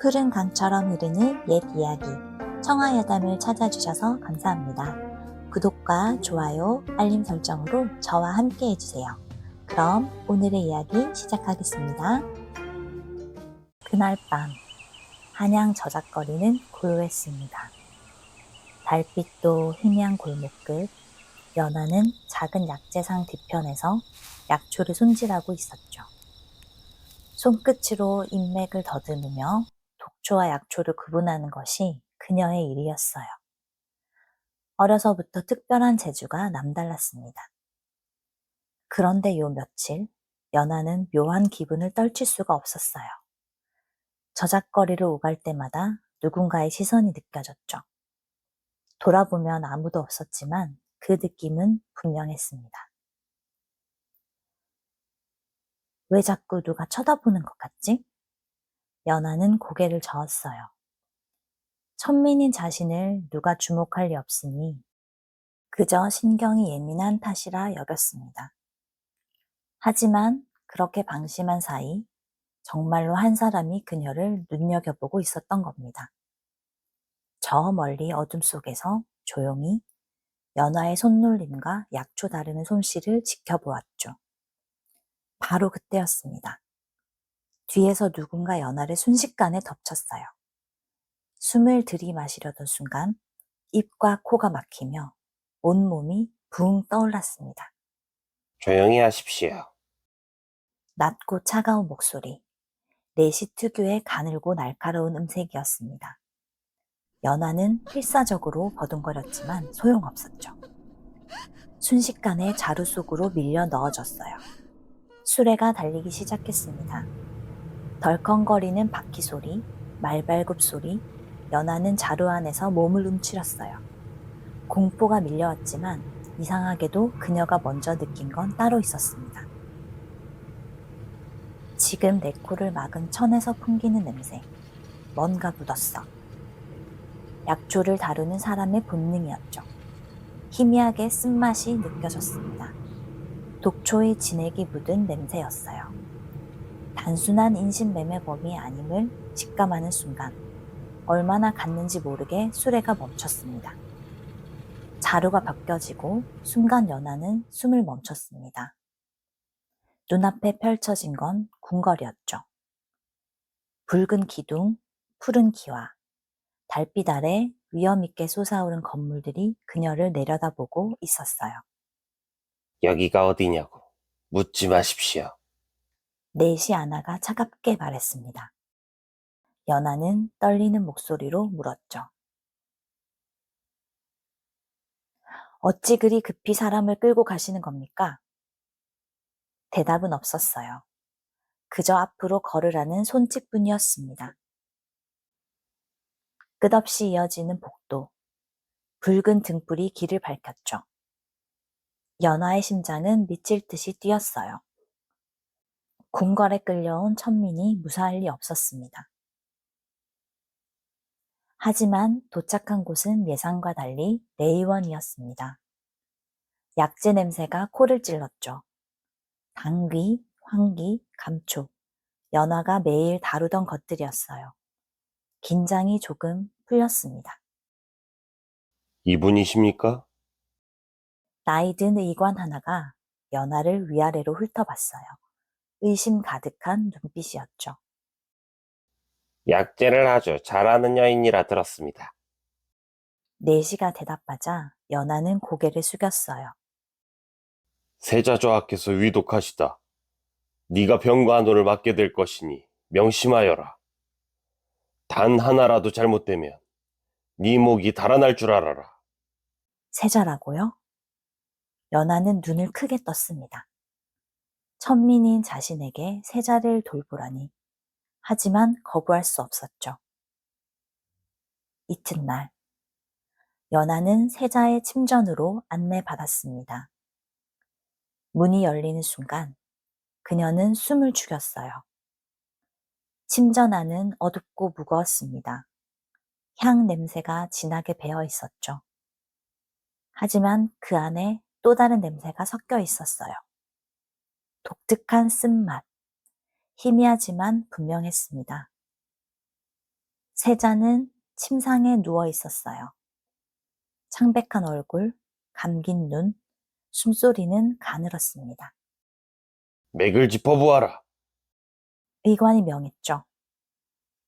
푸른 강처럼 흐르는 옛 이야기 청아야담을 찾아주셔서 감사합니다. 구독과 좋아요, 알림 설정으로 저와 함께 해주세요. 그럼 오늘의 이야기 시작하겠습니다. 그날 밤 한양 저작거리는 고요했습니다. 달빛도 희미한 골목 끝 연화는 작은 약재상 뒤편에서 약초를 손질하고 있었죠. 손끝으로 인맥을 더듬으며 독초와 약초를 구분하는 것이 그녀의 일이었어요. 어려서부터 특별한 재주가 남달랐습니다. 그런데 요 며칠 연하는 묘한 기분을 떨칠 수가 없었어요. 저작거리를 오갈 때마다 누군가의 시선이 느껴졌죠. 돌아보면 아무도 없었지만 그 느낌은 분명했습니다. 왜 자꾸 누가 쳐다보는 것 같지? 연하는 고개를 저었어요. 천민인 자신을 누가 주목할 리 없으니 그저 신경이 예민한 탓이라 여겼습니다. 하지만 그렇게 방심한 사이 정말로 한 사람이 그녀를 눈여겨보고 있었던 겁니다. 저 멀리 어둠 속에서 조용히 연화의 손놀림과 약초 다루는 솜씨를 지켜보았죠. 바로 그때였습니다. 뒤에서 누군가 연화를 순식간에 덮쳤어요. 숨을 들이마시려던 순간 입과 코가 막히며 온몸이 붕 떠올랐습니다. 조용히 하십시오. 낮고 차가운 목소리, 내시 특유의 가늘고 날카로운 음색이었습니다. 연화는 필사적으로 버둥거렸지만 소용없었죠. 순식간에 자루 속으로 밀려 넣어졌어요. 수레가 달리기 시작했습니다. 덜컹거리는 바퀴 소리, 말발굽 소리, 연화는 자루 안에서 몸을 움츠렸어요. 공포가 밀려왔지만 이상하게도 그녀가 먼저 느낀 건 따로 있었습니다. 지금 내 코를 막은 천에서 풍기는 냄새, 뭔가 묻었어. 약초를 다루는 사람의 본능이었죠. 희미하게 쓴맛이 느껴졌습니다. 독초의 진액이 묻은 냄새였어요. 단순한 인신매매범이 아님을 직감하는 순간 얼마나 갔는지 모르게 수레가 멈췄습니다. 자루가 벗겨지고 순간 연화는 숨을 멈췄습니다. 눈앞에 펼쳐진 건 궁궐이었죠. 붉은 기둥, 푸른 기와, 달빛 아래 위험 있게 솟아오른 건물들이 그녀를 내려다보고 있었어요. 여기가 어디냐고 묻지 마십시오. 넷이 아나가 차갑게 말했습니다. 연하는 떨리는 목소리로 물었죠. 어찌 그리 급히 사람을 끌고 가시는 겁니까? 대답은 없었어요. 그저 앞으로 걸으라는 손짓뿐이었습니다. 끝없이 이어지는 복도, 붉은 등불이 길을 밝혔죠. 연화의 심장은 미칠 듯이 뛰었어요. 궁궐에 끌려온 천민이 무사할 리 없었습니다. 하지만 도착한 곳은 예상과 달리 내의원이었습니다. 약재 냄새가 코를 찔렀죠. 당귀, 황기, 감초, 연화가 매일 다루던 것들이었어요. 긴장이 조금 풀렸습니다. 이분이십니까? 나이든 의관 하나가 연화를 위아래로 훑어봤어요. 의심 가득한 눈빛이었죠. 약재를 아주 잘하는 여인이라 들었습니다. 내시가 대답하자 연화는 고개를 숙였어요. 세자조하께서 위독하시다. 네가 병과 안호를 맡게 될 것이니 명심하여라. 단 하나라도 잘못되면 네 목이 달아날 줄 알아라. 세자라고요? 연화는 눈을 크게 떴습니다. 천민인 자신에게 세자를 돌보라니. 하지만 거부할 수 없었죠. 이튿날, 연하는 세자의 침전으로 안내받았습니다. 문이 열리는 순간 그녀는 숨을 죽였어요. 침전 안은 어둡고 무거웠습니다. 향 냄새가 진하게 배어 있었죠. 하지만 그 안에 또 다른 냄새가 섞여 있었어요. 독특한 쓴맛, 희미하지만 분명했습니다. 세자는 침상에 누워 있었어요. 창백한 얼굴, 감긴 눈, 숨소리는 가늘었습니다. 맥을 짚어보아라. 의관이 명했죠.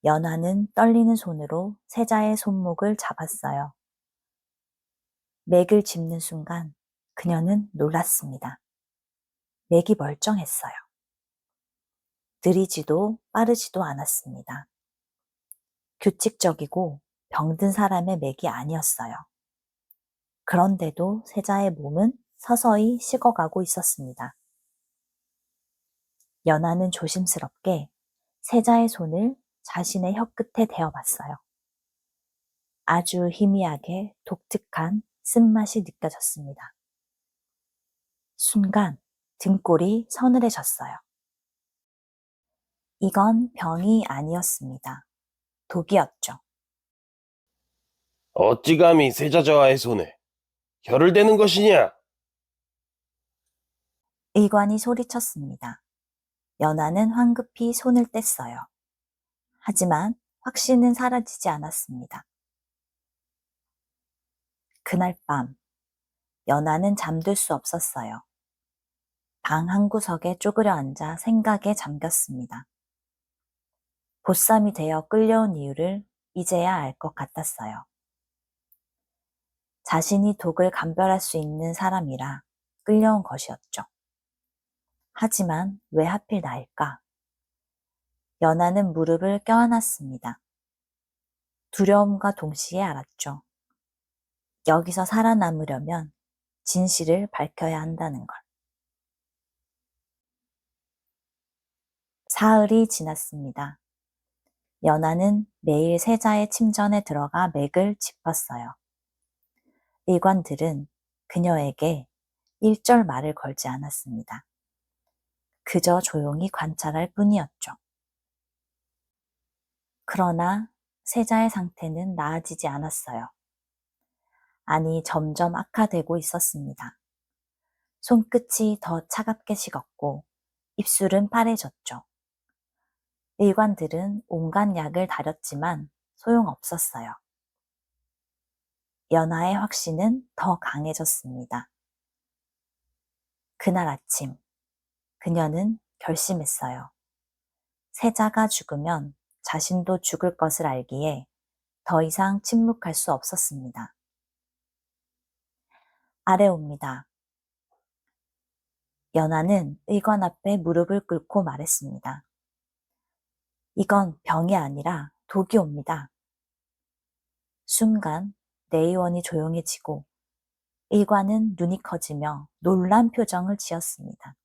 연화는 떨리는 손으로 세자의 손목을 잡았어요. 맥을 짚는 순간 그녀는 놀랐습니다. 맥이 멀쩡했어요. 느리지도 빠르지도 않았습니다. 규칙적이고 병든 사람의 맥이 아니었어요. 그런데도 세자의 몸은 서서히 식어가고 있었습니다. 연화는 조심스럽게 세자의 손을 자신의 혀끝에 대어봤어요. 아주 희미하게 독특한 쓴맛이 느껴졌습니다. 순간 등골이 서늘해졌어요. 이건 병이 아니었습니다. 독이었죠. 어찌 감히 세자저하의 손에 혀를 대는 것이냐? 의관이 소리쳤습니다. 연화는 황급히 손을 뗐어요. 하지만 확신은 사라지지 않았습니다. 그날 밤, 연화는 잠들 수 없었어요. 방 한구석에 쪼그려 앉아 생각에 잠겼습니다. 보쌈이 되어 끌려온 이유를 이제야 알 것 같았어요. 자신이 독을 감별할 수 있는 사람이라 끌려온 것이었죠. 하지만 왜 하필 나일까? 연화는 무릎을 껴안았습니다. 두려움과 동시에 알았죠. 여기서 살아남으려면 진실을 밝혀야 한다는 걸. 사흘이 지났습니다. 연화는 매일 세자의 침전에 들어가 맥을 짚었어요. 의관들은 그녀에게 일절 말을 걸지 않았습니다. 그저 조용히 관찰할 뿐이었죠. 그러나 세자의 상태는 나아지지 않았어요. 아니, 점점 악화되고 있었습니다. 손끝이 더 차갑게 식었고 입술은 파래졌죠. 의관들은 온갖 약을 다렸지만 소용없었어요. 연화의 확신은 더 강해졌습니다. 그날 아침, 그녀는 결심했어요. 세자가 죽으면 자신도 죽을 것을 알기에 더 이상 침묵할 수 없었습니다. 아래옵니다. 연화는 의관 앞에 무릎을 꿇고 말했습니다. 이건 병이 아니라 독이 옵니다. 순간 내의원이 조용해지고 의관은 눈이 커지며 놀란 표정을 지었습니다.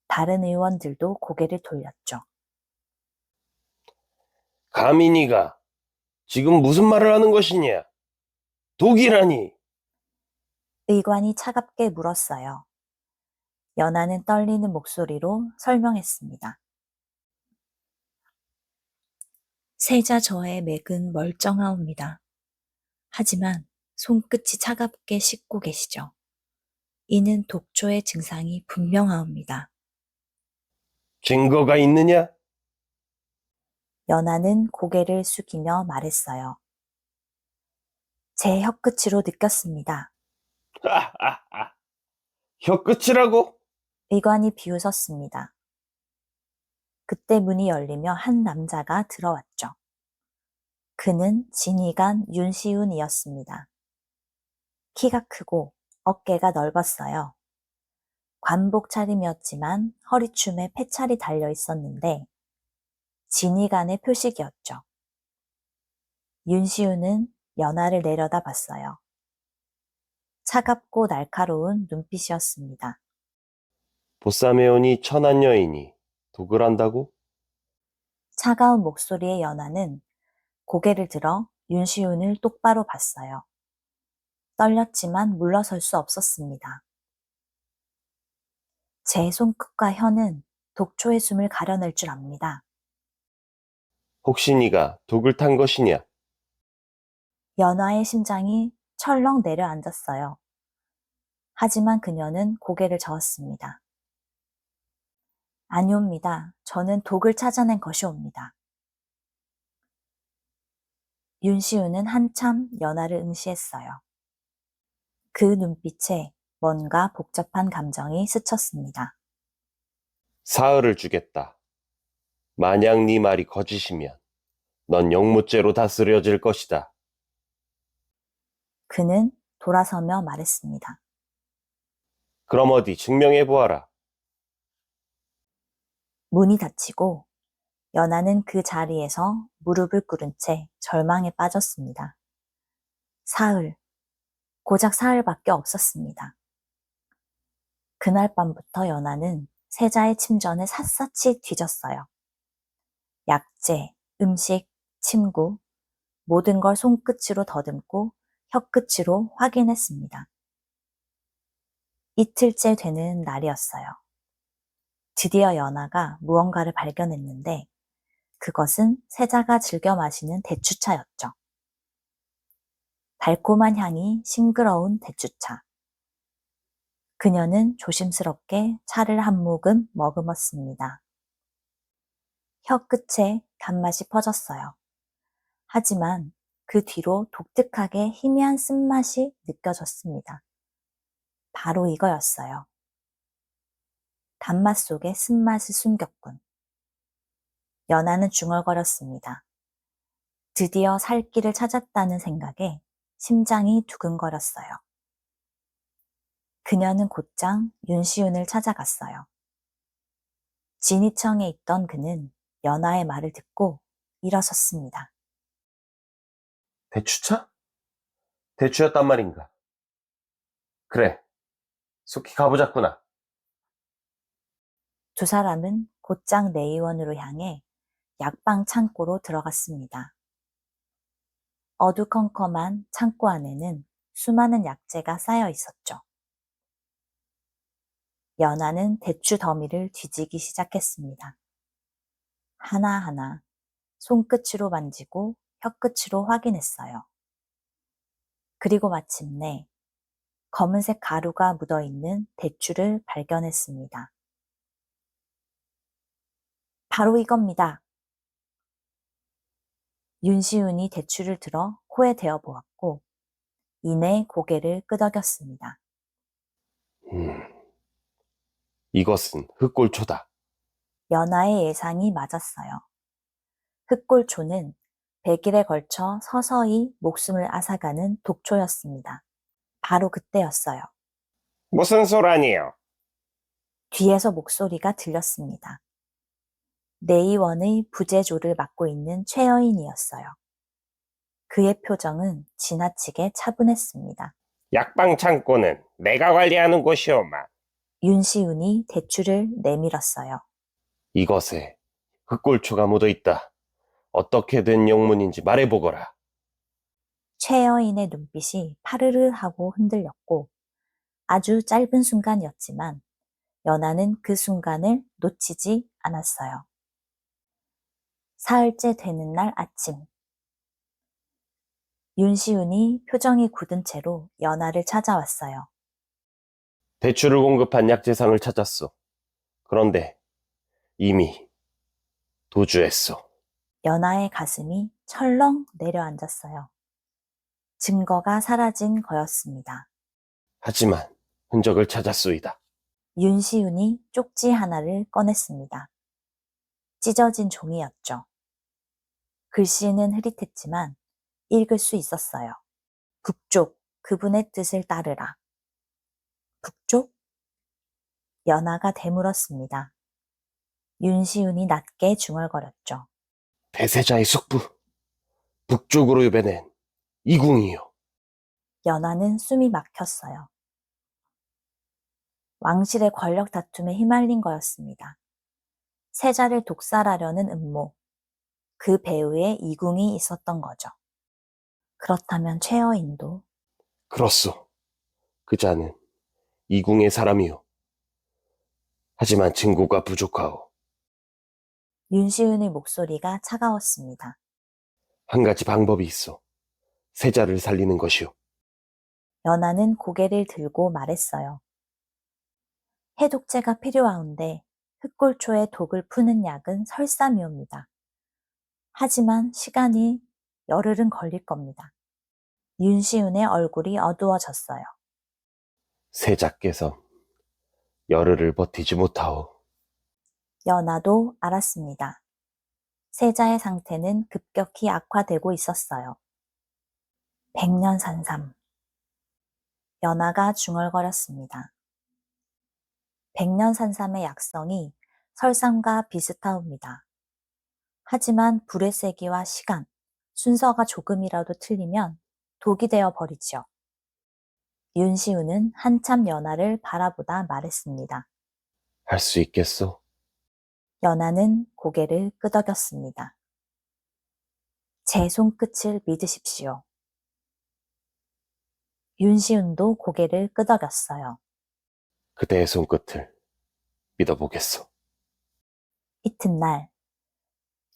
다른 의원들도 고개를 돌렸죠. 감히 네가 지금 무슨 말을 하는 것이냐? 독이라니! 의관이 차갑게 물었어요. 연화는 떨리는 목소리로 설명했습니다. 세자 저의 맥은 멀쩡하옵니다. 하지만 손끝이 차갑게 씻고 계시죠. 이는 독초의 증상이 분명하옵니다. 증거가 있느냐? 연화는 고개를 숙이며 말했어요. 제 혀끝으로 느꼈습니다. 하하하. 혀끝이라고? 의관이 비웃었습니다. 그때 문이 열리며 한 남자가 들어왔죠. 그는 진의관 윤시훈이었습니다. 키가 크고 어깨가 넓었어요. 관복 차림이었지만 허리춤에 패찰이 달려 있었는데 진의관의 표식이었죠. 윤시훈은 연화를 내려다 봤어요. 차갑고 날카로운 눈빛이었습니다. 보쌈해온이 천한 여인이 독을 한다고? 차가운 목소리의 연화는 고개를 들어 윤시훈을 똑바로 봤어요. 떨렸지만 물러설 수 없었습니다. 제 손끝과 혀는 독초의 숨을 가려낼 줄 압니다. 혹시 네가 독을 탄 것이냐? 연화의 심장이 철렁 내려앉았어요. 하지만 그녀는 고개를 저었습니다. 아니옵니다. 저는 독을 찾아낸 것이옵니다. 윤시우는 한참 연하를 응시했어요. 그 눈빛에 뭔가 복잡한 감정이 스쳤습니다. 사흘을 주겠다. 만약 네 말이 거짓이면 넌 영무죄로 다스려질 것이다. 그는 돌아서며 말했습니다. 그럼 어디 증명해 보아라. 문이 닫히고 연하는 그 자리에서 무릎을 꿇은 채 절망에 빠졌습니다. 사흘, 고작 사흘밖에 없었습니다. 그날 밤부터 연하는 세자의 침전을 샅샅이 뒤졌어요. 약재, 음식, 침구, 모든 걸 손끝으로 더듬고 혀끝으로 확인했습니다. 이틀째 되는 날이었어요. 드디어 연하가 무언가를 발견했는데 그것은 세자가 즐겨 마시는 대추차였죠. 달콤한 향이 싱그러운 대추차. 그녀는 조심스럽게 차를 한 모금 머금었습니다. 혀끝에 단맛이 퍼졌어요. 하지만 그 뒤로 독특하게 희미한 쓴맛이 느껴졌습니다. 바로 이거였어요. 단맛 속에 쓴맛을 숨겼군. 연하는 중얼거렸습니다. 드디어 살 길을 찾았다는 생각에 심장이 두근거렸어요. 그녀는 곧장 윤시윤을 찾아갔어요. 진이청에 있던 그는 연하의 말을 듣고 일어섰습니다. 대추차? 대추였단 말인가? 그래, 속히 가보자꾸나. 두 사람은 곧장 내의원으로 향해 약방 창고로 들어갔습니다. 어두컴컴한 창고 안에는 수많은 약재가 쌓여 있었죠. 연하는 대추 더미를 뒤지기 시작했습니다. 하나하나 손끝으로 만지고 혀끝으로 확인했어요. 그리고 마침내 검은색 가루가 묻어있는 대추를 발견했습니다. 바로 이겁니다. 윤시윤이 대추를 들어 코에 대어 보았고 이내 고개를 끄덕였습니다. 이것은 흑골초다. 연하의 예상이 맞았어요. 흑골초는 100일에 걸쳐 서서히 목숨을 앗아가는 독초였습니다. 바로 그때였어요. 무슨 소란이요? 뒤에서 목소리가 들렸습니다. 내의원의 부재조를 맡고 있는 최여인이었어요. 그의 표정은 지나치게 차분했습니다. 약방 창고는 내가 관리하는 곳이오마. 윤시윤이 대추를 내밀었어요. 이것에 흑골초가 묻어있다. 어떻게 된 영문인지 말해보거라. 최여인의 눈빛이 파르르 하고 흔들렸고 아주 짧은 순간이었지만 연하는 그 순간을 놓치지 않았어요. 사흘째 되는 날 아침 윤시윤이 표정이 굳은 채로 연하를 찾아왔어요. 대추를 공급한 약재상을 찾았소. 그런데 이미 도주했소. 연하의 가슴이 철렁 내려앉았어요. 증거가 사라진 거였습니다. 하지만 흔적을 찾았소이다. 윤시윤이 쪽지 하나를 꺼냈습니다. 찢어진 종이였죠. 글씨는 흐릿했지만 읽을 수 있었어요. 북쪽, 그분의 뜻을 따르라. 북쪽? 연하가 되물었습니다. 윤시윤이 낮게 중얼거렸죠. 배세자의 숙부, 북쪽으로 유배낸 이궁이요. 연하는 숨이 막혔어요. 왕실의 권력 다툼에 휘말린 거였습니다. 세자를 독살하려는 음모, 그 배후에 이궁이 있었던 거죠. 그렇다면 최여인도 그렇소. 그 자는 이궁의 사람이요. 하지만 증거가 부족하오. 윤시윤의 목소리가 차가웠습니다. 한 가지 방법이 있어. 세자를 살리는 것이오. 연하는 고개를 들고 말했어요. 해독제가 필요하온데 흑골초의 독을 푸는 약은 설사미옵니다. 하지만 시간이 열흘은 걸릴 겁니다. 윤시윤의 얼굴이 어두워졌어요. 세자께서 열흘을 버티지 못하오. 연하도 알았습니다. 세자의 상태는 급격히 악화되고 있었어요. 백년산삼. 연하가 중얼거렸습니다. 백년산삼의 약성이 설삼과 비슷하옵니다. 하지만 불의 세기와 시간, 순서가 조금이라도 틀리면 독이 되어 버리지요. 윤시우는 한참 연하를 바라보다 말했습니다. 할 수 있겠소? 연하는 고개를 끄덕였습니다. 제 손끝을 믿으십시오. 윤시운도 고개를 끄덕였어요. 그대의 손끝을 믿어보겠소. 이튿날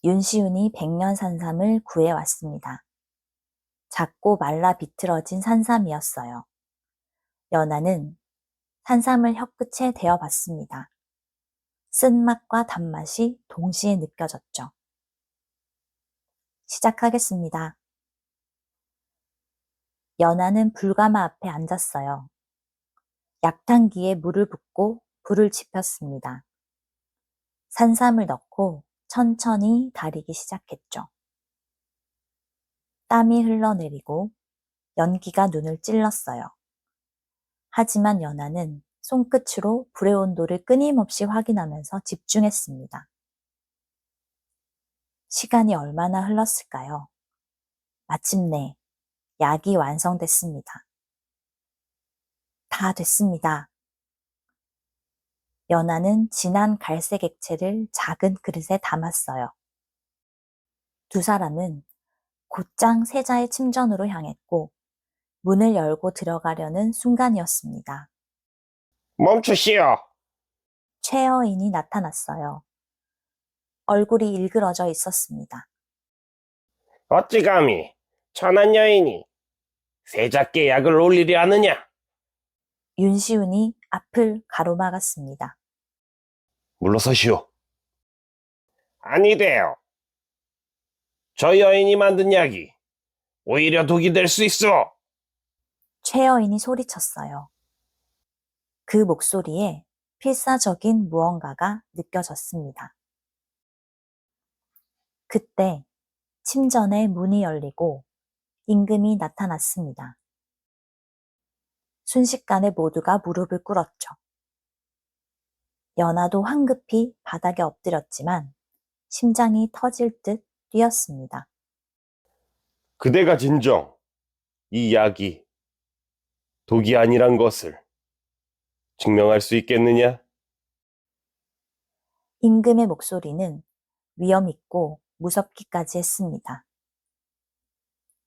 윤시운이 백년산삼을 구해왔습니다. 작고 말라 비틀어진 산삼이었어요. 연하는 산삼을 혀끝에 대어봤습니다. 쓴맛과 단맛이 동시에 느껴졌죠. 시작하겠습니다. 연하는 불가마 앞에 앉았어요. 약탕기에 물을 붓고 불을 지폈습니다. 산삼을 넣고 천천히 다리기 시작했죠. 땀이 흘러내리고 연기가 눈을 찔렀어요. 하지만 연하는 손끝으로 불의 온도를 끊임없이 확인하면서 집중했습니다. 시간이 얼마나 흘렀을까요? 마침내 약이 완성됐습니다. 다 됐습니다. 연하는 진한 갈색 액체를 작은 그릇에 담았어요. 두 사람은 곧장 세자의 침전으로 향했고 문을 열고 들어가려는 순간이었습니다. 멈추시오! 최여인이 나타났어요. 얼굴이 일그러져 있었습니다. 어찌 감히 천한 여인이 세자께 약을 올리려 하느냐? 윤시운이 앞을 가로막았습니다. 물러서시오. 아니 돼요. 저 여인이 만든 약이 오히려 독이 될 수 있어. 최여인이 소리쳤어요. 그 목소리에 필사적인 무언가가 느껴졌습니다. 그때 침전의 문이 열리고 임금이 나타났습니다. 순식간에 모두가 무릎을 꿇었죠. 연하도 황급히 바닥에 엎드렸지만 심장이 터질 듯 뛰었습니다. 그대가 진정 이 약이 독이 아니란 것을 증명할 수 있겠느냐? 임금의 목소리는 위험 있고 무섭기까지 했습니다.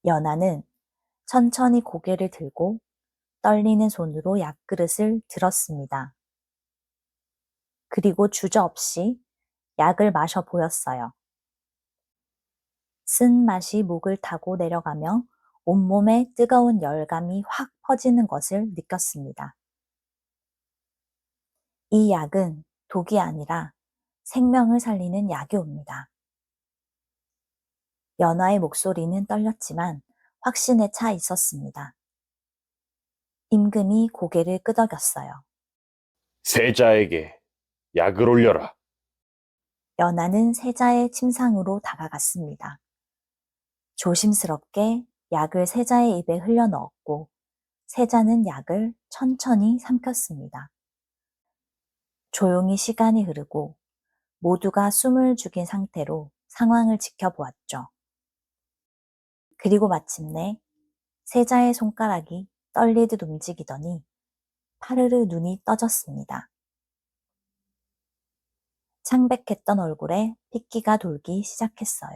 연하는 천천히 고개를 들고 떨리는 손으로 약그릇을 들었습니다. 그리고 주저없이 약을 마셔 보였어요. 쓴맛이 목을 타고 내려가며 온몸에 뜨거운 열감이 확 퍼지는 것을 느꼈습니다. 이 약은 독이 아니라 생명을 살리는 약이 옵니다. 연하의 목소리는 떨렸지만 확신에 차 있었습니다. 임금이 고개를 끄덕였어요. 세자에게 약을 올려라. 연하는 세자의 침상으로 다가갔습니다. 조심스럽게 약을 세자의 입에 흘려 넣었고 세자는 약을 천천히 삼켰습니다. 조용히 시간이 흐르고 모두가 숨을 죽인 상태로 상황을 지켜보았죠. 그리고 마침내 세자의 손가락이 떨리듯 움직이더니 파르르 눈이 떠졌습니다. 창백했던 얼굴에 핏기가 돌기 시작했어요.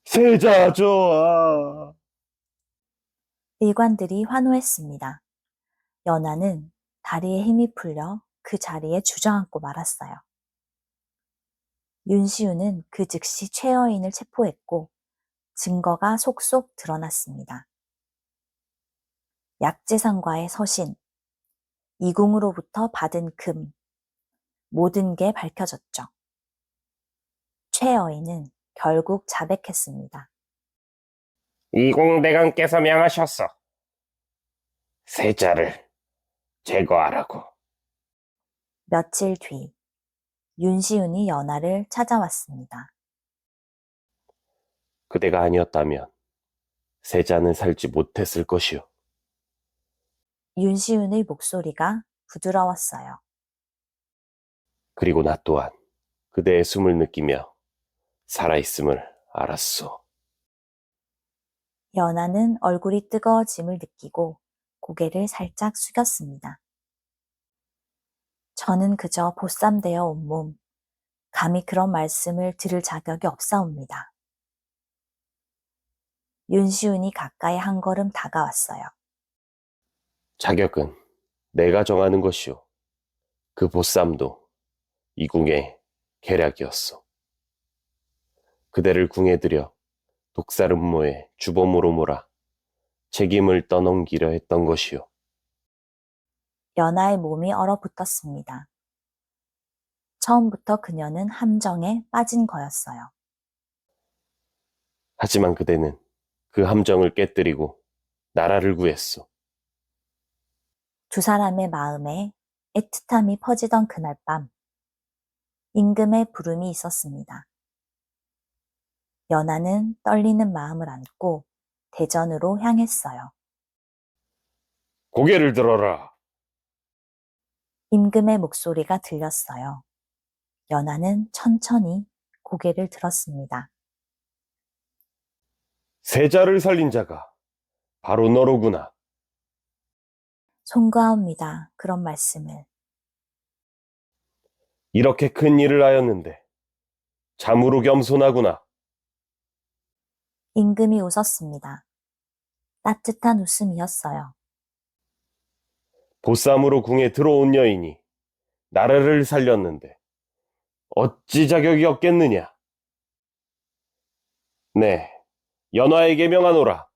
세자 좋아. 일관들이 환호했습니다. 연하는 다리에 힘이 풀려 그 자리에 주저앉고 말았어요. 윤시우는 그 즉시 최여인을 체포했고 증거가 속속 드러났습니다. 약재상과의 서신, 이궁으로부터 받은 금, 모든 게 밝혀졌죠. 최여인은 결국 자백했습니다. 이공대감께서 명하셨어. 세자를 제거하라고. 며칠 뒤 윤시윤이 연하를 찾아왔습니다. 그대가 아니었다면 세자는 살지 못했을 것이오. 윤시윤의 목소리가 부드러웠어요. 그리고 나 또한 그대의 숨을 느끼며 살아있음을 알았소. 연하는 얼굴이 뜨거워짐을 느끼고 고개를 살짝 숙였습니다. 저는 그저 보쌈되어 온 몸, 감히 그런 말씀을 들을 자격이 없사옵니다. 윤시윤이 가까이 한 걸음 다가왔어요. 자격은 내가 정하는 것이오. 그 보쌈도 이 궁의 계략이었소. 그대를 궁에 들여 독살 음모의 주범으로 몰아 책임을 떠넘기려 했던 것이오. 연하의 몸이 얼어붙었습니다. 처음부터 그녀는 함정에 빠진 거였어요. 하지만 그대는 그 함정을 깨뜨리고 나라를 구했소. 두 사람의 마음에 애틋함이 퍼지던 그날 밤, 임금의 부름이 있었습니다. 연하는 떨리는 마음을 안고 대전으로 향했어요. 고개를 들어라. 임금의 목소리가 들렸어요. 연하는 천천히 고개를 들었습니다. 세자를 살린 자가 바로 너로구나. 송구하옵니다. 그런 말씀을. 이렇게 큰 일을 하였는데 참으로 겸손하구나. 임금이 웃었습니다. 따뜻한 웃음이었어요. 보쌈으로 궁에 들어온 여인이 나라를 살렸는데 어찌 자격이 없겠느냐. 네, 연화에게 명하노라.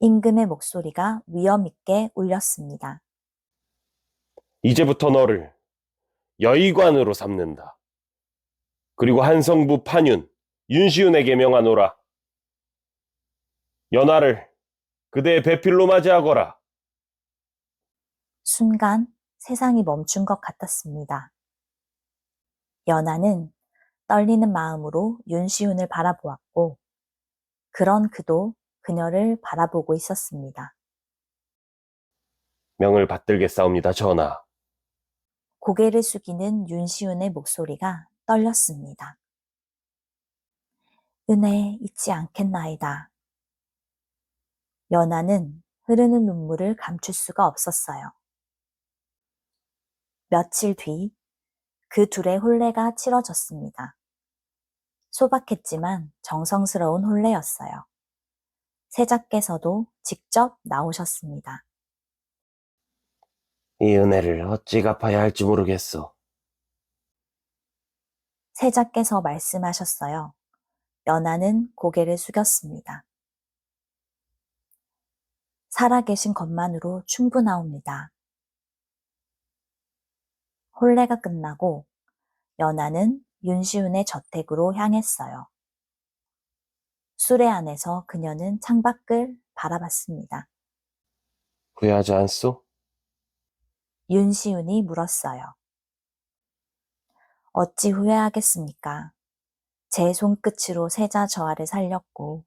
임금의 목소리가 위엄있게 울렸습니다. 이제부터 너를 여의관으로 삼는다. 그리고 한성부 판윤, 윤시윤에게 명하노라. 연하를 그대의 배필로 맞이하거라. 순간 세상이 멈춘 것 같았습니다. 연하는 떨리는 마음으로 윤시윤을 바라보았고, 그런 그도 그녀를 바라보고 있었습니다. 명을 받들겠사옵니다, 전하. 고개를 숙이는 윤시윤의 목소리가 떨렸습니다. 은혜 잊지 않겠나이다. 연하는 흐르는 눈물을 감출 수가 없었어요. 며칠 뒤 그 둘의 혼례가 치러졌습니다. 소박했지만 정성스러운 혼례였어요. 세자께서도 직접 나오셨습니다. 이 은혜를 어찌 갚아야 할지 모르겠소. 세자께서 말씀하셨어요. 연하는 고개를 숙였습니다. 살아계신 것만으로 충분하옵니다. 혼례가 끝나고 연하는 윤시윤의 저택으로 향했어요. 수레 안에서 그녀는 창밖을 바라봤습니다. 후회하지 않소? 윤시윤이 물었어요. 어찌 후회하겠습니까? 제 손끝으로 세자 저하를 살렸고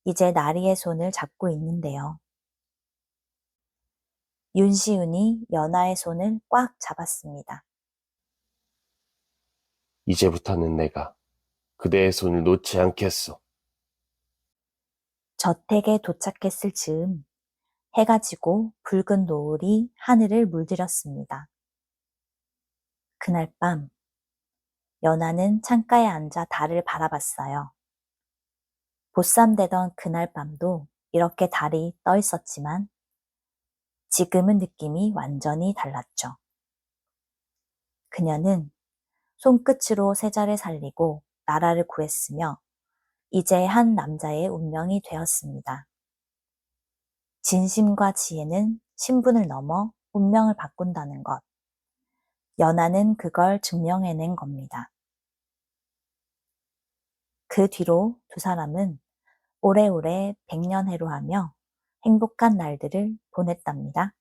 이제 나리의 손을 잡고 있는데요. 윤시윤이 연하의 손을 꽉 잡았습니다. 이제부터는 내가 그대의 손을 놓지 않겠소. 저택에 도착했을 즈음 해가 지고 붉은 노을이 하늘을 물들였습니다. 그날 밤 연하는 창가에 앉아 달을 바라봤어요. 보쌈되던 그날 밤도 이렇게 달이 떠 있었지만 지금은 느낌이 완전히 달랐죠. 그녀는 손끝으로 세자를 살리고 나라를 구했으며 이제 한 남자의 운명이 되었습니다. 진심과 지혜는 신분을 넘어 운명을 바꾼다는 것. 연하는 그걸 증명해낸 겁니다. 그 뒤로 두 사람은 오래오래 백년해로 하며 행복한 날들을 보냈답니다.